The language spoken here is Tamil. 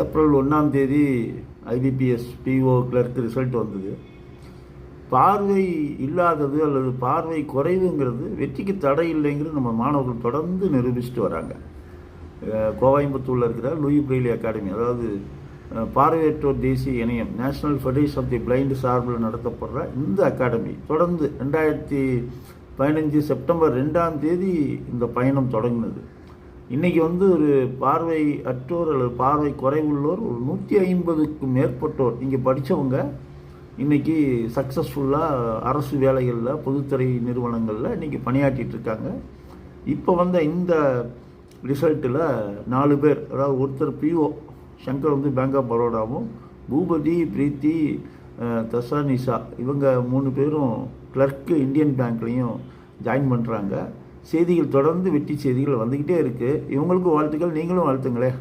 ஏப்ரல் 1ஆம் தேதி ஐபிபிஎஸ் பிஓ கிளர்க் ரிசல்ட் வந்தது. பார்வை இல்லாதது அல்லது பார்வை குறைவுங்கிறது வெற்றிக்கு தடை இல்லைங்கிறது நம்ம மாணவர்கள் தொடர்ந்து நிரூபிச்சுட்டு வராங்க. கோயம்புத்தூரில் இருக்கிற லூயி பிரெய்லி அகாடமி, அதாவது பார்வையற்றோர் தேசிய இணையம், national federation of the blind சார்பில் நடத்தப்படுற இந்த அகாடமி தொடர்ந்து 2015 செப்டம்பர் 2ஆம் தேதி இந்த பயணம் தொடங்கினது. இன்றைக்கி ஒரு பார்வை அற்றோர் அல்லது பார்வை குறைவுள்ளோர் ஒரு 150க்கும் மேற்பட்டோர் இங்கே படித்தவங்க இன்றைக்கி சக்ஸஸ்ஃபுல்லாக அரசு வேலைகளில் பொதுத்துறை நிறுவனங்களில் இன்றைக்கி பணியாற்றிட்டு இருக்காங்க. இப்போ இந்த ரிசல்ட்டில் 4 பேர், அதாவது ஒருத்தர் பிஓ சங்கர் பேங்க் ஆஃப் பரோடாவும், பூபதி, பிரீத்தி, தசானிஷா இவங்க 3 பேரும் கிளர்க்கு இந்தியன் பேங்க்லேயும் ஜாயின் பண்ணுறாங்க. செய்திகள் தொடர்ந்து வெற்றி செய்திகள் வந்துக்கிட்டே இருக்குது. இவங்களுக்கும் வாழ்த்துக்கள், நீங்களும் வாழ்த்துங்களேன்.